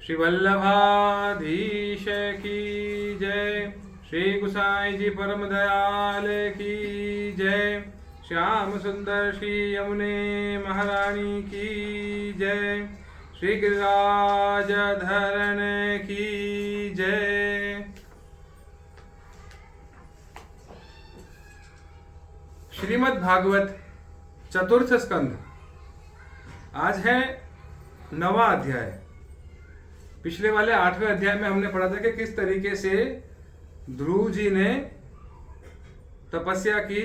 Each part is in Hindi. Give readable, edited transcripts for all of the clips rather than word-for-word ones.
श्री वल्लभाधीश की जय। श्री गुसाई जी परम दयाल की जय। श्याम सुंदर श्री यमुने महारानी की जय। श्री गिरिराज धरण की जय। श्रीमद् भागवत चतुर्थ स्कंध। आज है 9वां अध्याय। पिछले वाले 8वें अध्याय में हमने पढ़ा था कि किस तरीके से ध्रुव जी ने तपस्या की।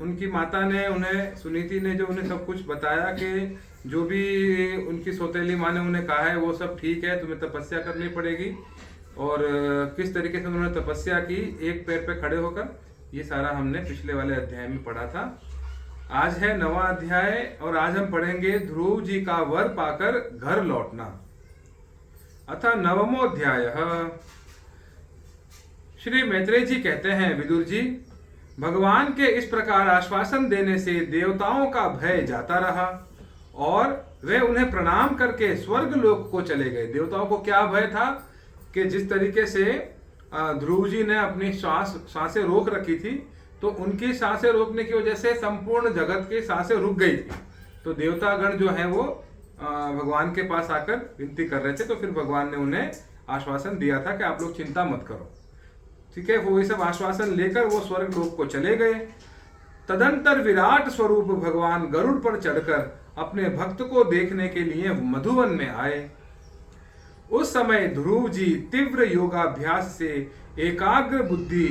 उनकी माता ने उन्हें, सुनीति ने जो उन्हें सब कुछ बताया कि जो भी उनकी सौतेली माँ ने उन्हें कहा है वो सब ठीक है, तुम्हें तपस्या करनी पड़ेगी। और किस तरीके से उन्होंने तपस्या की एक पैर पे खड़े होकर, ये सारा हमने पिछले वाले अध्याय में पढ़ा था। आज है 9वां अध्याय और आज हम पढ़ेंगे ध्रुव जी का वर पाकर घर लौटना। अतः 9वां अध्याय। श्री मैत्रेय जी कहते हैं, विदुर जी, भगवान के इस प्रकार आश्वासन देने से देवताओं का भय जाता रहा और वे उन्हें प्रणाम करके स्वर्ग लोक को चले गए। देवताओं को क्या भय था कि जिस तरीके से ध्रुव जी ने अपनी सांसें रोक रखी थी, तो उनकी सांसें रोकने की वजह से संपूर्ण जगत की सांसें रुक गई थी। तो देवतागण जो हैं वो भगवान के पास आकर विनती कर रहे थे। तो फिर भगवान ने उन्हें आश्वासन दिया था कि आप लोग चिंता मत करो, ठीक है। वो ये सब आश्वासन लेकर वो स्वर्ग लोक को चले गए। तदंतर विराट स्वरूप भगवान गरुड़ पर चढ़कर अपने भक्त को देखने के लिए मधुवन में आए। उस समय ध्रुव जी तीव्र योगाभ्यास से एकाग्र बुद्धि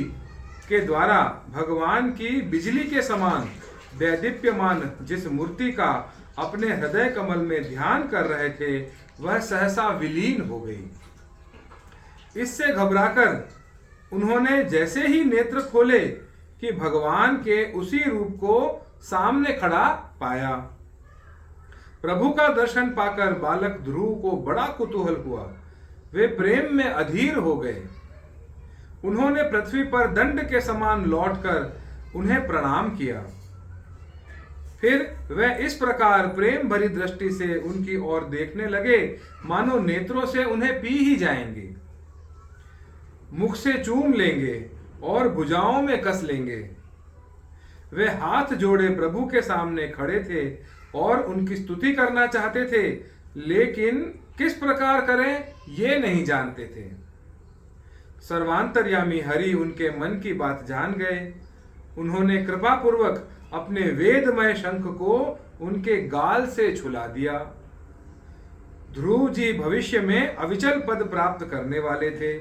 के द्वारा भगवान की बिजली के समान दैदीप्यमान जिस मूर्ति का अपने हृदय कमल में ध्यान कर रहे थे, वह सहसा विलीन हो गई। इससे घबराकर उन्होंने जैसे ही नेत्र खोले कि भगवान के उसी रूप को सामने खड़ा पाया। प्रभु का दर्शन पाकर बालक ध्रुव को बड़ा कुतूहल हुआ। वे प्रेम में अधीर हो गए। उन्होंने पृथ्वी पर दंड के समान लौटकर उन्हें प्रणाम किया। फिर वे इस प्रकार प्रेम भरी दृष्टि से उनकी ओर देखने लगे मानो नेत्रों से उन्हें पी ही जाएंगे, मुख से चूम लेंगे और भुजाओं में कस लेंगे। वे हाथ जोड़े प्रभु के सामने खड़े थे और उनकी स्तुति करना चाहते थे, लेकिन किस प्रकार करें ये नहीं जानते थे। सर्वांतर्यामी हरि उनके मन की बात जान गए। उन्होंने कृपा पूर्वक अपने वेदमय शंख को उनके गाल से छुला दिया। ध्रुव जी भविष्य में अविचल पद प्राप्त करने वाले थे।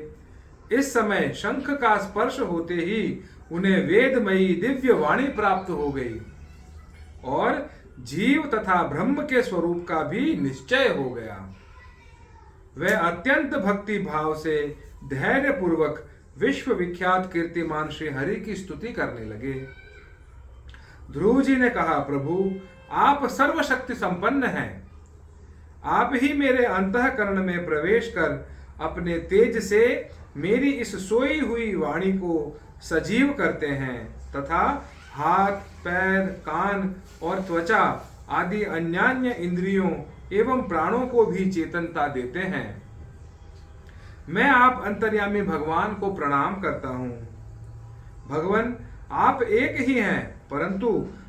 इस समय शंख का स्पर्श होते ही उन्हें वेदमयी दिव्य वाणी प्राप्त हो गई और जीव तथा ब्रह्म के स्वरूप का भी निश्चय हो गया। वे अत्यंत भक्ति भाव से धैर्य पूर्वक विश्व विख्यात कीर्तिमान श्री हरि की स्तुति करने लगे। ध्रुव जी ने कहा, प्रभु आप सर्वशक्ति संपन्न हैं। आप ही मेरे अंतःकरण में प्रवेश कर अपने तेज से मेरी इस सोई हुई वाणी को सजीव करते हैं तथा हाथ, पैर, कान और त्वचा आदि अन्यान्य इंद्रियों एवं प्राणों को भी चेतनता देते हैं। मैं आप अंतर्यामी भगवान को प्रणाम करता हूँ। भगवान आप एक ही हैं, परंतु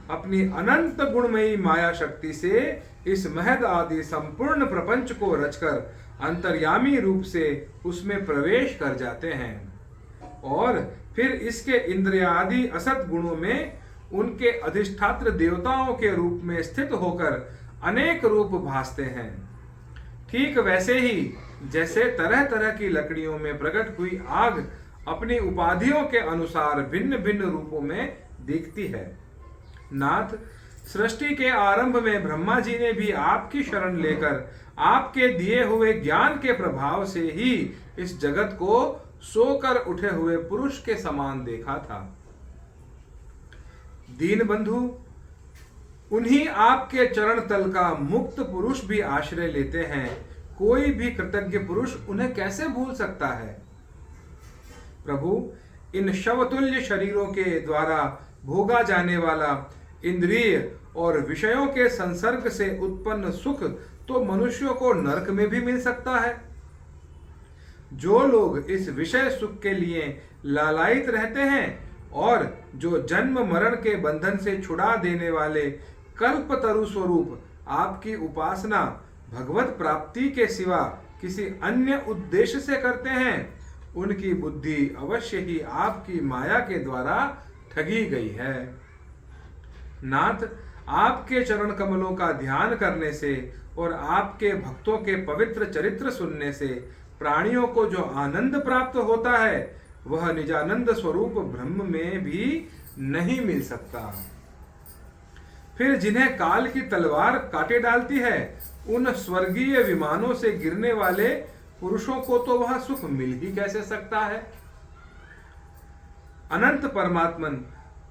अपनी अनंत गुणमयी माया शक्ति से इस महद आदि संपूर्ण प्रपंच को रचकर अंतर्यामी रूप से उसमें प्रवेश कर जाते हैं और फिर इसके इंद्रियादि असत गुणों में उनके अधिष्ठात्र देवताओं के रूप में स्थित होकर अनेक रूप भासते हैं। ठीक वैसे ही जैसे तरह तरह की लकड़ियों में प्रकट हुई आग अपनी उपाधियों के अनुसार भिन्न भिन्न रूपों में दिखती है। नाथ, सृष्टि के आरंभ में ब्रह्मा जी ने भी आपकी शरण लेकर आपके दिए हुए ज्ञान के प्रभाव से ही इस जगत को सोकर उठे हुए पुरुष के समान देखा था। दीन बंधु, उन्हीं आपके चरण तल का मुक्त पुरुष भी आश्रय लेते हैं। कोई भी कृतज्ञ पुरुष उन्हें कैसे भूल सकता है। प्रभु, इन शवतुल्य शरीरों के द्वारा भोगा जाने वाला इंद्रिय और विषयों के संसर्ग से उत्पन्न सुख तो मनुष्यों को नरक में भी मिल सकता है, जो लोग इस विषय सुख के लिए लालायित रहते हैं और जो जन्म मरण के बंधन से छुड़ा देने वाले कल्पतरु स्वरूप आपकी उपासना भगवत प्राप्ति के सिवा किसी अन्य उद्देश्य से करते हैं, उनकी बुद्धि अवश्य ही आपकी माया के द्वारा ठगी गई है। नाथ, आपके चरण कमलों का ध्यान करने से और आपके भक्तों के पवित्र चरित्र सुनने से प्राणियों को जो आनंद प्राप्त होता है वह निजानंद स्वरूप ब्रह्म में भी नहीं मिल सकता। फिर जिन्हें काल की तलवार काटे डालती है, उन स्वर्गीय विमानों से गिरने वाले पुरुषों को तो वह सुख मिल ही कैसे सकता है। अनंत परमात्मन,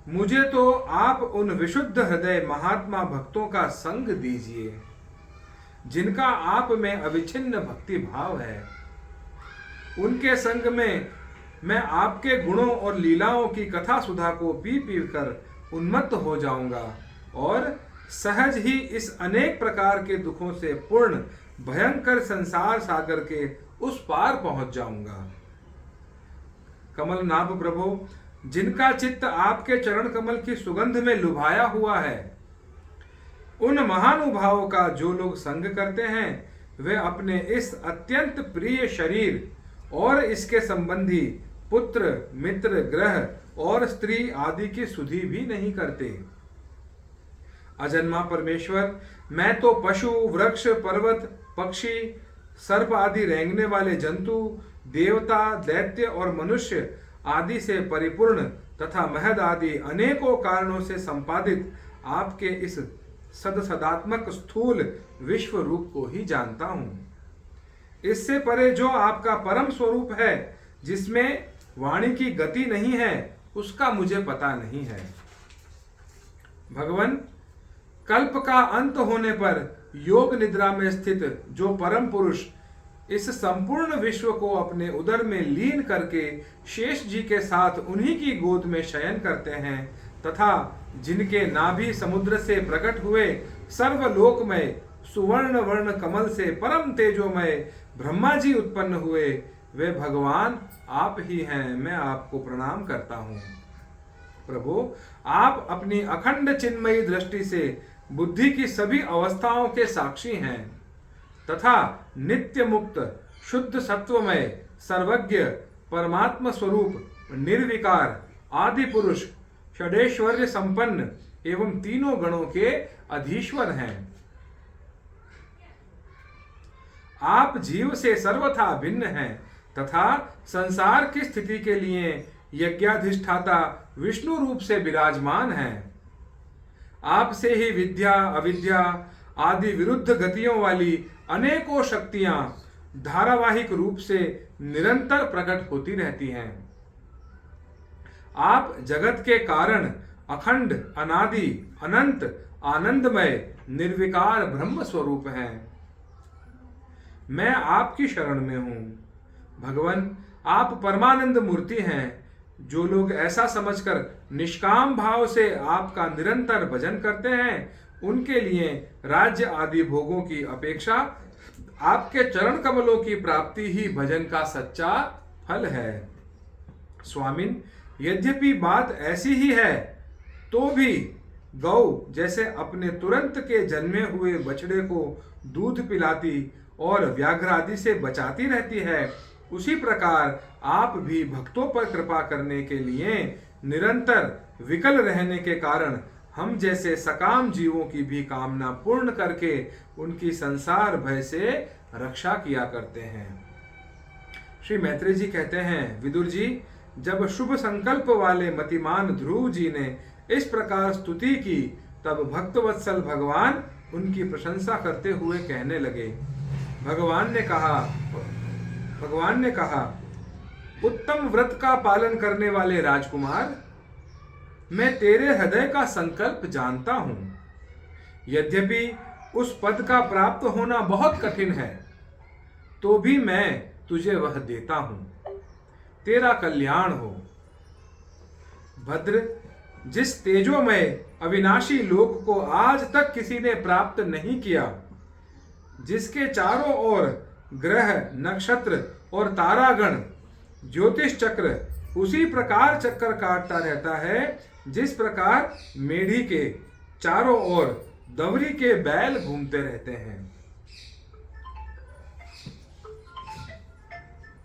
मुझे तो आप उन विशुद्ध हृदय महात्मा भक्तों का संग दीजिए जिनका आप में अविच्छिन्न भक्ति भाव है। उनके संग में मैं आपके गुणों और लीलाओं की कथा सुधा को पी पी कर उन्मत्त हो जाऊंगा और सहज ही इस अनेक प्रकार के दुखों से पूर्ण भयंकर संसार सागर के उस पार पहुंच जाऊंगा। कमलनाभ प्रभु, जिनका चित्त आपके चरण कमल की सुगंध में लुभाया हुआ है, उन महानुभावों का जो लोग संग करते हैं वे अपने इस अत्यंत प्रिय शरीर और इसके संबंधी पुत्र मित्र ग्रह और स्त्री आदि की सुधि भी नहीं करते। अजन्मा परमेश्वर, मैं तो पशु वृक्ष पर्वत पक्षी सर्प आदि रेंगने वाले जंतु देवता दैत्य और मनुष्य आदि से परिपूर्ण तथा महद आदि अनेकों कारणों से संपादित आपके इस सदसदात्मक स्थूल विश्व रूप को ही जानता हूं। इससे परे जो आपका परम स्वरूप है, जिसमें वाणी की गति नहीं है, उसका मुझे पता नहीं है। भगवान, कल्प का अंत होने पर योग निद्रा में स्थित जो परम पुरुष इस संपूर्ण विश्व को अपने उदर में लीन करके शेष जी के साथ उन्हीं की गोद में शयन करते हैं तथा जिनके नाभि समुद्र से प्रकट हुए सर्वलोकमय सुवर्ण वर्ण कमल से परम तेजोमय ब्रह्मा जी उत्पन्न हुए, वे भगवान आप ही हैं। मैं आपको प्रणाम करता हूँ। प्रभु, आप अपनी अखंड चिन्मयी दृष्टि से बुद्धि की सभी अवस्थाओं के साक्षी हैं तथा नित्य मुक्त शुद्ध सत्वमय सर्वज्ञ परमात्म स्वरूप निर्विकार आदि पुरुष षडेश्वर्य संपन्न एवं तीनों गणों के अधीश्वर हैं। आप जीव से सर्वथा भिन्न हैं तथा संसार की स्थिति के लिए यज्ञाधिष्ठाता विष्णु रूप से विराजमान हैं। आपसे ही विद्या अविद्या आदि विरुद्ध गतियों वाली अनेकों शक्तियां धारावाहिक रूप से निरंतर प्रकट होती रहती हैं। आप जगत के कारण अखंड अनादि अनंत आनंदमय निर्विकार ब्रह्म स्वरूप हैं। मैं आपकी शरण में हूं। भगवान, आप परमानंद मूर्ति हैं। जो लोग ऐसा समझकर निष्काम भाव से आपका निरंतर भजन करते हैं, उनके लिए राज्य आदि भोगों की अपेक्षा आपके चरण कमलों की प्राप्ति ही भजन का सच्चा फल है। स्वामिन, यद्यपि बात ऐसी ही है तो भी गौ जैसे अपने तुरंत के जन्मे हुए बछड़े को दूध पिलाती और व्याघ्र आदि से बचाती रहती है, उसी प्रकार आप भी भक्तों पर कृपा करने के लिए निरंतर विकल रहने के कारण हम जैसे सकाम जीवों की भी कामना पूर्ण करके उनकी संसार भय से रक्षा किया करते हैं। श्री मैत्रेय जी कहते हैं, विदुर जी, जब शुभ संकल्प वाले मतिमान ध्रुव जी ने इस प्रकार स्तुति की, तब भक्तवत्सल भगवान उनकी प्रशंसा करते हुए कहने लगे। भगवान ने कहा, उत्तम व्रत का पालन करने वाले राजकुमार, मैं तेरे हृदय का संकल्प जानता हूं। यद्यपि उस पद का प्राप्त होना बहुत कठिन है, तो भी मैं तुझे वह देता हूं। तेरा कल्याण हो। भद्र, जिस तेजोमय अविनाशी लोक को आज तक किसी ने प्राप्त नहीं किया, जिसके चारों ओर ग्रह, नक्षत्र और तारागण, ज्योतिष चक्र उसी प्रकार चक्कर काटता रहता है जिस प्रकार मेढ़ी के चारों ओर दवरी के बैल घूमते रहते हैं।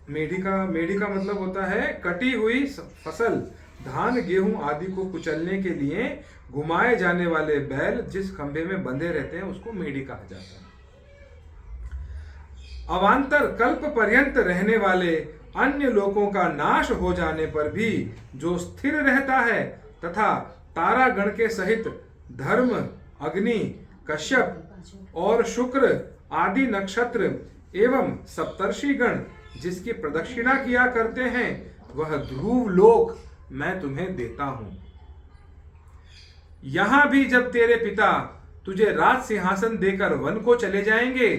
मेढ़ी का मतलब होता है कटी हुई फसल, धान, गेहूं आदि को कुचलने के लिए घुमाए जाने वाले बैल जिस खंभे में बंधे रहते हैं उसको मेढ़ी कहा जाता है। अवांतर कल्प पर्यंत रहने वाले अन्य लोकों का नाश हो जाने पर भी जो स्थिर रहता है तथा तारागण के सहित धर्म, अग्नि, कश्यप और शुक्र आदि नक्षत्र एवं सप्तर्षिगण जिसकी प्रदक्षिणा किया करते हैं वह ध्रुव लोक मैं तुम्हें देता हूं। यहां भी जब तेरे पिता तुझे राज सिंहासन देकर वन को चले जाएंगे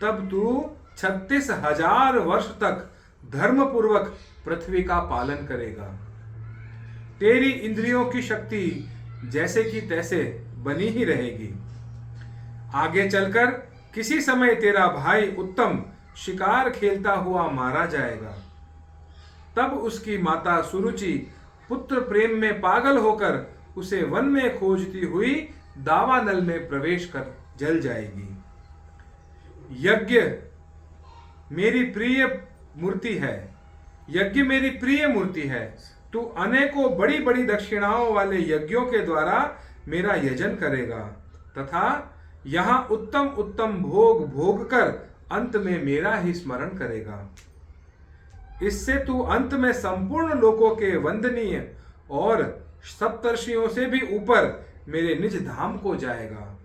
तब तू 36,000 वर्ष तक धर्म पूर्वक पृथ्वी का पालन करेगा। तेरी इंद्रियों की शक्ति जैसे की तैसे बनी ही रहेगी। आगे चलकर किसी समय तेरा भाई उत्तम शिकार खेलता हुआ मारा जाएगा। तब उसकी माता सुरुचि पुत्र प्रेम में पागल होकर उसे वन में खोजती हुई दावानल में प्रवेश कर जल जाएगी। यज्ञ मेरी प्रिय मूर्ति है, यज्ञ मेरी प्रिय मूर्ति है। तू अनेकों बड़ी बड़ी दक्षिणाओं वाले यज्ञों के द्वारा मेरा यजन करेगा तथा यहाँ उत्तम उत्तम भोग भोग कर अंत में मेरा ही स्मरण करेगा। इससे तू अंत में संपूर्ण लोकों के वंदनीय और सप्तर्षियों से भी ऊपर मेरे निज धाम को जाएगा,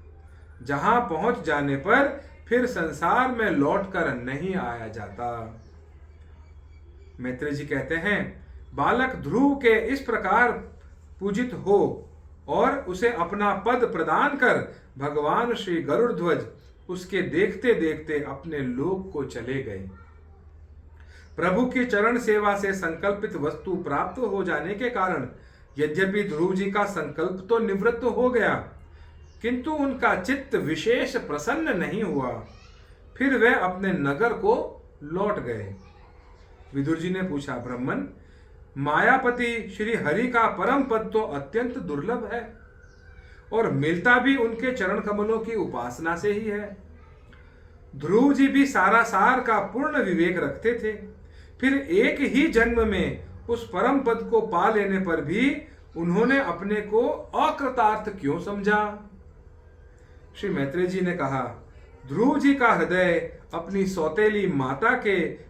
जहां पहुंच जाने पर फिर संसार में लौटकर नहीं आया जाता। मैत्रेय जी कहते हैं, बालक ध्रुव के इस प्रकार पूजित हो और उसे अपना पद प्रदान कर भगवान श्री गरुड़ध्वज उसके देखते देखते अपने लोक को चले गए। प्रभु की चरण सेवा से संकल्पित वस्तु प्राप्त हो जाने के कारण यद्यपि ध्रुव जी का संकल्प तो निवृत्त हो गया, किंतु उनका चित्त विशेष प्रसन्न नहीं हुआ। फिर वे अपने नगर को लौट गए। विदुर जी ने पूछा, ब्राह्मण, मायापति श्री हरि का परम पद तो अत्यंत दुर्लभ है और मिलता भी उनके चरण कमलों की उपासना से ही है। ध्रुव जी भी सारासार का पूर्ण विवेक रखते थे, फिर एक ही जन्म में उस परम पद को पा लेने पर भी उन्होंने अपने को अकृतार्थ क्यों समझा? श्री मैत्रेय जी ने कहा, ध्रुव जी का हृदय अपनी सौतेली माता के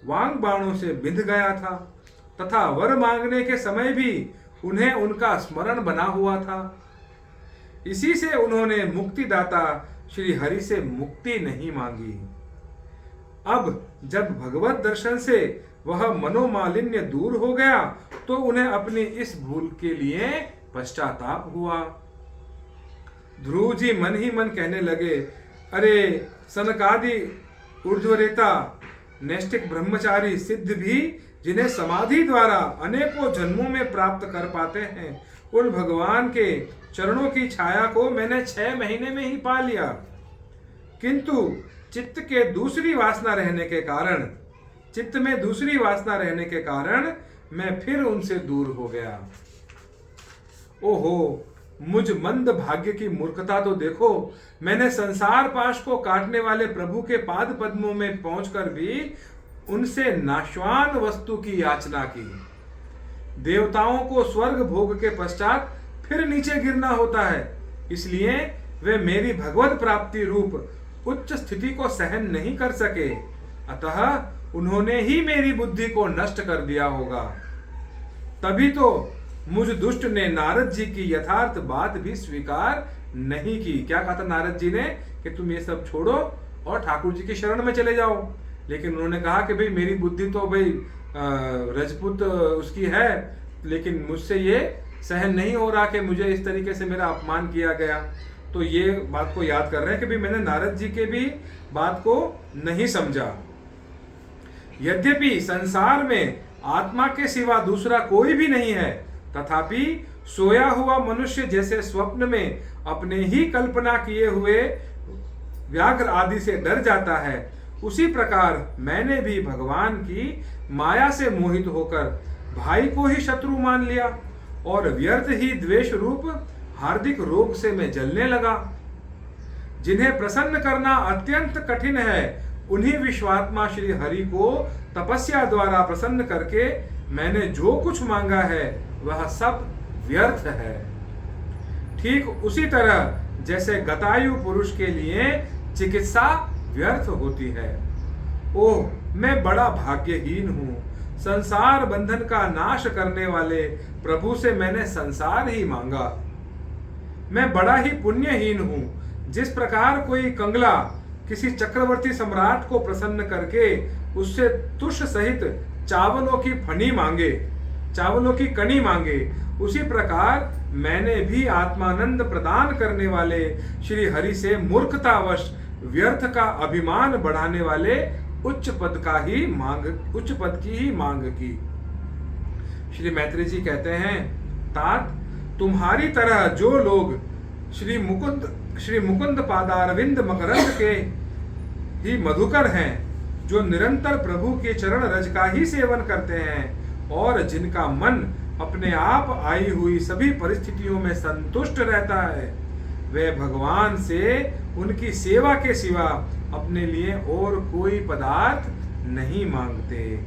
वांग बाणों से बिंध गया था तथा वर मांगने के समय भी उन्हें उनका स्मरण बना हुआ था। इसी से उन्होंने मुक्तिदाता श्री हरि से मुक्ति नहीं मांगी। अब जब भगवत दर्शन से वह मनोमालिन्य दूर हो गया तो उन्हें अपनी इस भूल के लिए पश्चाताप हुआ। ध्रुव जी मन ही मन कहने लगे, अरे सनकादि ऊर्ध्वरेता नैष्ठिक ब्रह्मचारी सिद्ध भी जिन्हें समाधि द्वारा अनेकों जन्मों में प्राप्त कर पाते हैं, उन भगवान के चरणों की छाया को मैंने 6 महीने में ही पा लिया, किंतु चित्त में दूसरी वासना रहने के कारण मैं फिर उनसे दूर हो गया। ओहो, मुझ मंद भाग्य की मूर्खता तो देखो, मैंने संसार पाश को काटने वाले प्रभु के पाद पद्मों में पहुंचकर भी उनसे नाशवान वस्तु की याचना की। देवताओं को स्वर्ग भोग के पश्चात फिर नीचे गिरना होता है, इसलिए वे मेरी भगवत प्राप्ति रूप उच्च स्थिति को सहन नहीं कर सके, अतः उन्होंने ही मेरी बुद्धि को नष्ट कर दिया होगा। तभी तो मुझ दुष्ट ने नारद जी की यथार्थ बात भी स्वीकार नहीं की। क्या कहा था नारद जी ने कि तुम ये सब छोड़ो और ठाकुर जी की शरण में चले जाओ, लेकिन उन्होंने कहा कि भाई मेरी बुद्धि तो भाई राजपूत उसकी है, लेकिन मुझसे ये सहन नहीं हो रहा कि मुझे इस तरीके से मेरा अपमान किया गया। तो ये बात को याद कर रहे हैं कि भाई मैंने नारद जी के भी बात को नहीं समझा। यद्यपि संसार में आत्मा के सिवा दूसरा कोई भी नहीं है, तथापि सोया हुआ मनुष्य जैसे स्वप्न में अपने ही कल्पना किए हुए व्याघ्र आदि से डर जाता है, उसी प्रकार मैंने भी भगवान की माया से मोहित होकर भाई को ही शत्रु मान लिया और व्यर्थ ही द्वेष रूप हार्दिक रोग से मैं जलने लगा। जिन्हें प्रसन्न करना अत्यंत कठिन है, उन्हीं विश्वात्मा श्री हरि को तपस्या द्वारा प्रसन्न करके मैंने जो कुछ मांगा है वह सब व्यर्थ है। ठीक उसी तरह जैसे गतायु पुरुष के लिए चिकित्सा व्यर्थ होती है। ओह, मैं बड़ा भाग्यहीन हूं। संसार बंधन का नाश करने वाले प्रभु से मैंने संसार ही मांगा। मैं बड़ा ही पुण्यहीन हूं। जिस प्रकार कोई कंगला किसी चक्रवर्ती सम्राट को प्रसन्न करके उससे तुष सहित चावलों की फनी मांगे, चावलों की कणी मांगे, उसी प्रकार मैंने भी आत्मानंद प्रदान करने वाले श्री हरि से मूर्खतावश व्यर्थ का अभिमान बढ़ाने वाले उच्च पद की ही मांग की। श्री मैत्री जी कहते हैं, तात, तुम्हारी तरह जो लोग श्री मुकुंद पादारविंद मकरंद के ही मधुकर हैं, जो निरंतर प्रभु के चरण रज का ही सेवन करते हैं और जिनका मन अपने आप आई हुई सभी परिस्थितियों में संतुष्ट रहता है, वे भगवान से उनकी सेवा के सिवा अपने लिए और कोई पदार्थ नहीं मांगते।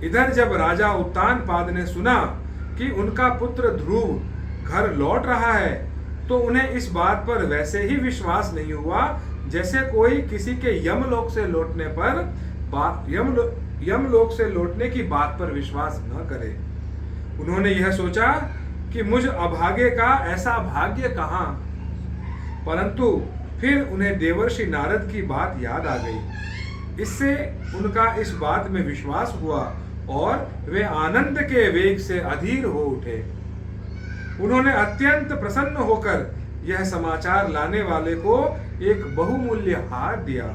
इधर जब राजा उत्तानपाद ने सुना कि उनका पुत्र ध्रुव घर लौट रहा है, तो उन्हें इस बात पर वैसे ही विश्वास नहीं हुआ जैसे कोई किसी के यमलोक से लौटने की बात पर विश्वास न करे। उन्होंने यह सोचा कि मुझ अभागे का ऐसा भाग्य कहां, परंतु फिर उन्हें देवर्षि नारद की बात याद आ गई। इससे उनका इस बात में विश्वास हुआ और वे आनंद के वेग से अधीर हो उठे। उन्होंने अत्यंत प्रसन्न होकर यह समाचार लाने वाले को एक बहुमूल्य हार दिया।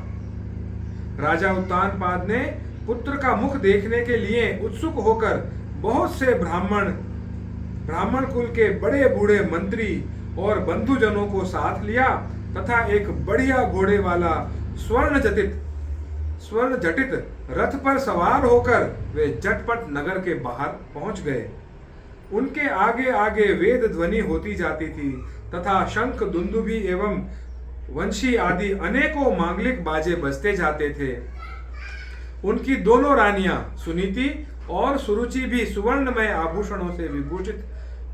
राजा उत्तानपाद ने पुत्र का मुख देखने के लिए उत्सुक होकर बहुत से ब्राह्मण कुल के बड़े बूढ़े मंत्री और बंधुजनों को साथ लिया तथा एक बढ़िया घोड़े वाला स्वर्ण जटित रथ पर सवार होकर वे झटपट नगर के बाहर पहुंच गए। उनके आगे आगे वेद ध्वनि होती जाती थी तथा शंख, दुंदुभी एवं वंशी आदि अनेकों मांगलिक बाजे बजते जाते थे। उनकी दोनों रानियां सुनीति और सुरुचि भी सुवर्णमय आभूषणों से विभूषित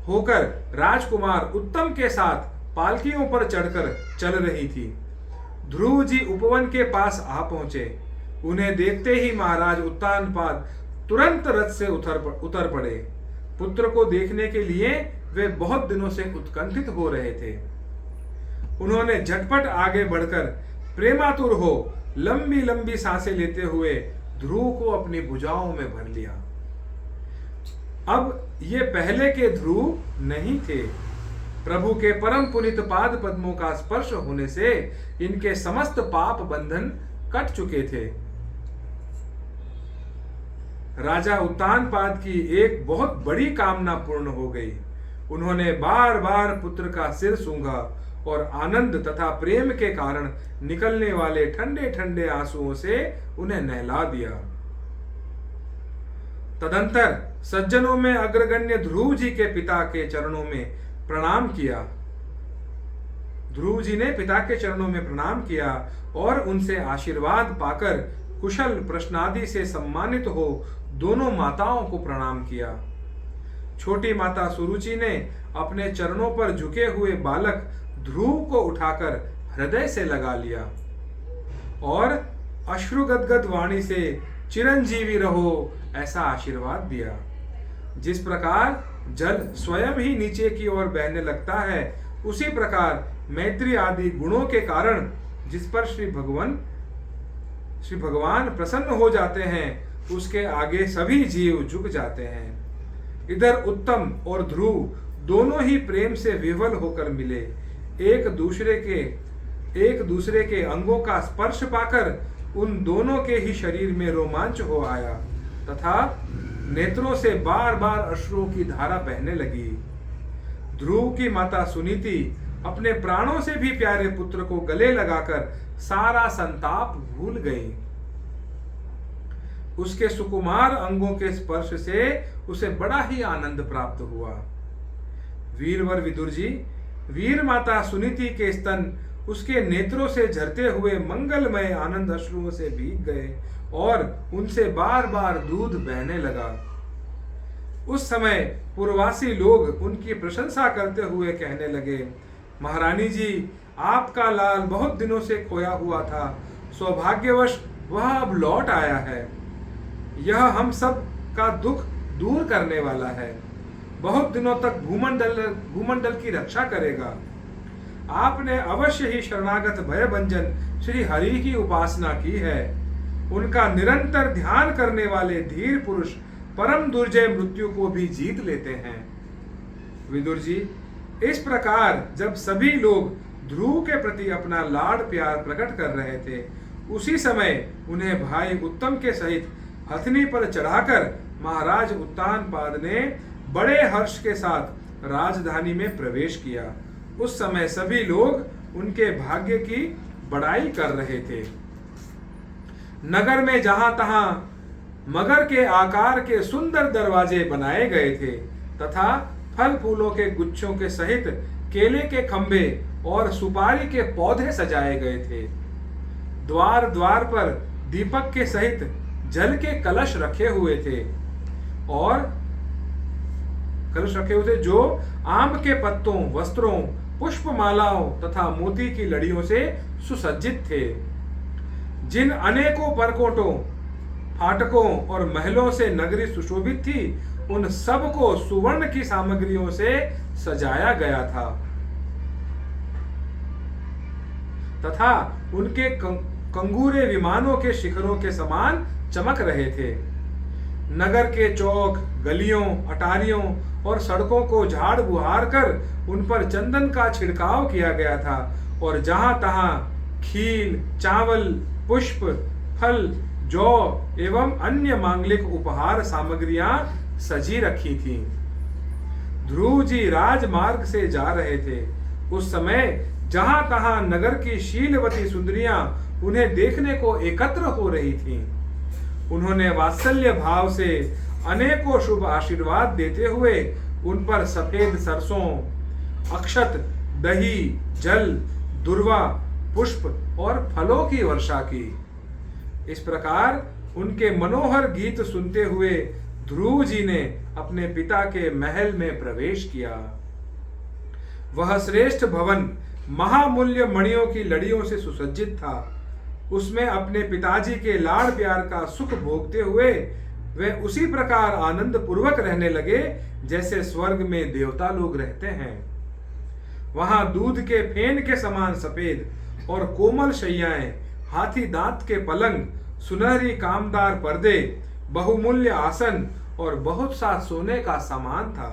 होकर राजकुमार उत्तम के साथ पालकियों पर चढ़कर चल रही थी। ध्रुव जी उपवन के पास आ पहुंचे। उन्हें देखते ही महाराज उत्तानपाद तुरंत रथ से उतर पड़े। पुत्र को देखने के लिए वे बहुत दिनों से उत्कंठित हो रहे थे। उन्होंने झटपट आगे बढ़कर प्रेमातुर हो लंबी लंबी सांसें लेते हुए ध्रुव को अपनी भुजाओं में भर लिया। अब ये पहले के ध्रुव नहीं थे। प्रभु के परम पुनीत पाद पद्मों का स्पर्श होने से इनके समस्त पाप बंधन कट चुके थे। राजा उत्तानपाद की एक बहुत बड़ी कामना पूर्ण हो गई। उन्होंने बार बार पुत्र का सिर सूंघा और आनंद तथा प्रेम के कारण निकलने वाले ठंडे ठंडे आंसुओं से उन्हें नहला दिया। तदंतर सज्जनों में अग्रगण्य ध्रुव जी के पिता के चरणों में प्रणाम किया। ध्रुव जी ने पिता के चरणों में प्रणाम किया और उनसे आशीर्वाद पाकर कुशल प्रश्नादि से सम्मानित हो दोनों माताओं को प्रणाम किया। छोटी माता सुरुचि ने अपने चरणों पर झुके हुए बालक ध्रुव को उठाकर हृदय से लगा लिया और अश्रुगदगद वाणी से चिरंजीवी रहो ऐसा आशीर्वाद दिया। जिस प्रकार जल स्वयं ही नीचे की ओर बहने लगता है, उसी प्रकार मैत्री आदि गुणों के कारण जिस पर श्री भगवान प्रसन्न हो जाते हैं, उसके आगे सभी जीव झुक जाते हैं। इधर उत्तम और ध्रुव दोनों ही प्रेम से विह्वल होकर मिले। एक दूसरे के अंगों का स्पर्श पाकर उन दोनों के ही शरीर में रोमांच हो आया तथा नेत्रों से बार बार अश्रुओं की धारा बहने लगी। ध्रुव की माता सुनीति अपने प्राणों से भी प्यारे पुत्र को गले लगाकर सारा संताप भूल गई। उसके सुकुमार अंगों के स्पर्श से उसे बड़ा ही आनंद प्राप्त हुआ। वीरवर विदुर जी, वीर माता सुनीति के स्तन उसके नेत्रों से झरते हुए मंगलमय आनंद अश्रुओं से भीग गए और उनसे बार बार दूध बहने लगा। उस समय पुरवासी लोग उनकी प्रशंसा करते हुए कहने लगे, महारानी जी, आपका लाल बहुत दिनों से खोया हुआ था, सौभाग्यवश वह अब लौट आया है। यह हम सब का दुख दूर करने वाला है, बहुत दिनों तक भूमंडल की रक्षा करेगा। आपने अवश्य ही शरणागत भयभंजन श्री हरि की उपासना की है। उनका निरंतर ध्यान करने वाले धीर पुरुष परम दुर्जय मृत्यु को भी जीत लेते हैं। विदुर जी, इस प्रकार जब सभी लोग ध्रुव के प्रति अपना लाड प्यार प्रकट कर रहे थे, उसी समय उन्हें भाई उत्तम के सहित हथनी पर चढ़ाकर महाराज उत्तानपाद ने बड़े हर्ष के साथ राजधानी में प्रवेश किया। उस समय सभी लोग उनके भाग्य की बड़ाई कर रहे थे। नगर में जहां तहां मगर के आकार के सुंदर दरवाजे बनाए गए थे तथा फल फूलों के गुच्छों के सहित केले के खंभे और सुपारी के पौधे सजाए गए थे। द्वार द्वार पर दीपक के सहित जल के कलश रखे हुए थे जो आम के पत्तों, वस्त्रों, पुष्पमालाओं तथा मोती की लड़ियों से सुसज्जित थे। जिन अनेकों परकोटों, फाटकों और महलों से नगरी सुशोभित थी, उन सब को सुवर्ण की सामग्रियों से सजाया गया था तथा उनके कंगूरे विमानों के शिखरों के समान चमक रहे थे। नगर के चौक, गलियों, अटारियों और सड़कों को झाड़ बुहार कर उन पर चंदन का छिड़काव किया गया था और जहां तहां खील, चावल, पुष्प, फल, जौ एवं अन्य मांगलिक उपहार सामग्रियां सजी रखी थीं। ध्रुव जी राजमार्ग से जा रहे थे। उस समय जहां तहां नगर की शीलवती सुंदरियां उन्हें देखने को एकत्र हो रही थीं। उन्होंने वात्सल्य भाव से अनेकों शुभ आशीर्वाद देते हुए उन पर सफेद सरसों, अक्षत, दही, जल, दुर्वा, पुष्प और फलों की वर्षा की। इस प्रकार उनके मनोहर गीत सुनते हुए ध्रुव जी ने अपने पिता के महल में प्रवेश किया। वह श्रेष्ठ भवन महामूल्य मणियों की लड़ियों से सुसज्जित था। उसमें अपने पिताजी के लाड़ प्यार का सुख भोगते हुए वे उसी प्रकार आनंद पूर्वक रहने लगे जैसे स्वर्ग में देवता लोग रहते हैं। वहां दूध के फेन के समान सफेद और कोमल शैयाएं, हाथी दांत के पलंग, सुनहरी कामदार पर्दे, बहुमूल्य आसन और बहुत सा सोने का सामान था।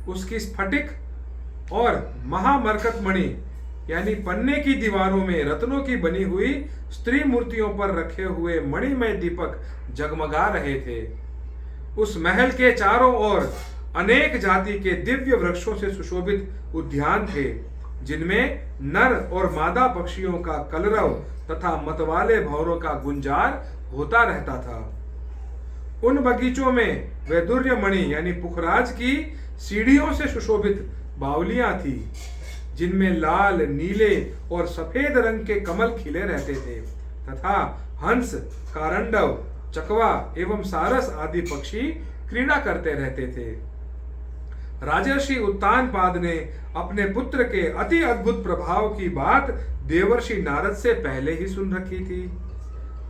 उसकी स्फटिक और महामरकत मणि यानी पन्ने की दीवारों में रत्नों की बनी हुई स्त्री मूर्तियों पर रखे हुए मणिमय दीपक जगमगा रहे थे। उस महल के चारों ओर अनेक जाति के दिव्य वृक्षों से सुशोभित उद्यान थे, जिनमें नर और मादा पक्षियों का कलरव तथा मतवाले भौरों का गुंजार होता रहता था। उन बगीचों में वैदुर्य मणि यानी पुखराज की सीढ़ियों से सुशोभित बावलियां थी, जिनमें लाल, नीले और सफेद रंग के कमल खिले रहते थे तथा हंस, कारंडव, चकवा एवं सारस आदि पक्षी क्रीड़ा करते रहते थे। राजर्षि उत्तानपाद ने अपने पुत्र के अति अद्भुत प्रभाव की बात देवर्षि नारद से पहले ही सुन रखी थी।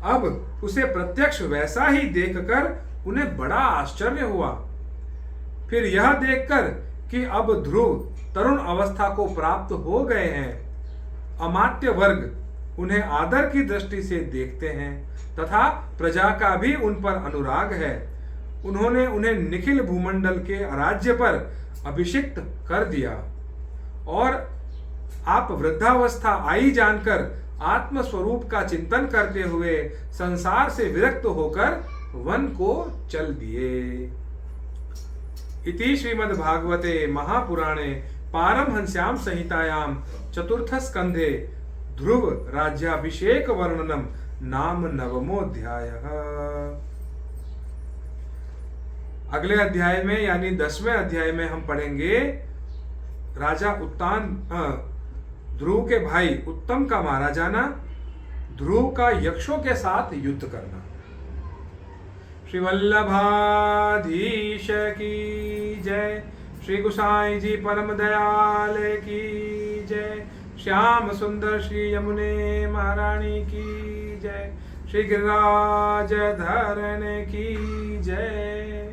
अब उसे प्रत्यक्ष वैसा ही देखकर उन्हें बड़ा आश्चर्य हुआ। फिर यह देखकर कि अब ध्रुव तरुण अवस्था को प्राप्त हो गए हैं, अमात्य वर्ग उन्हें आदर की दृष्टि से देखते हैं तथा प्रजा का भी उन पर अनुराग है। उन्होंने उन्हें निखिल भूमंडल के राज्य पर अभिषिक्त कर दिया और आप वृद्धावस्था आई जानकर आत्म स्वरूप का चिंतन करते हुए संसार से विरक्त होकर वन को चल दिए। इति श्रीमद्भागवते महापुराणे पारमहंस्यां संहितायां चतुर्थ स्कंधे ध्रुव राज्याभिषेक वर्णनम नाम नवमोऽध्याय। अगले अध्याय में यानी 10वें अध्याय में हम पढ़ेंगे राजा ध्रुव के भाई उत्तम का मारा जाना, ध्रुव का यक्षों के साथ युद्ध करना। श्री वल्लभाधीश की जय, श्री गोसाई जी परम दयाल की जय, श्याम सुंदर श्री यमुने महारानी की जय, श्री गिरिराज धरण की जय।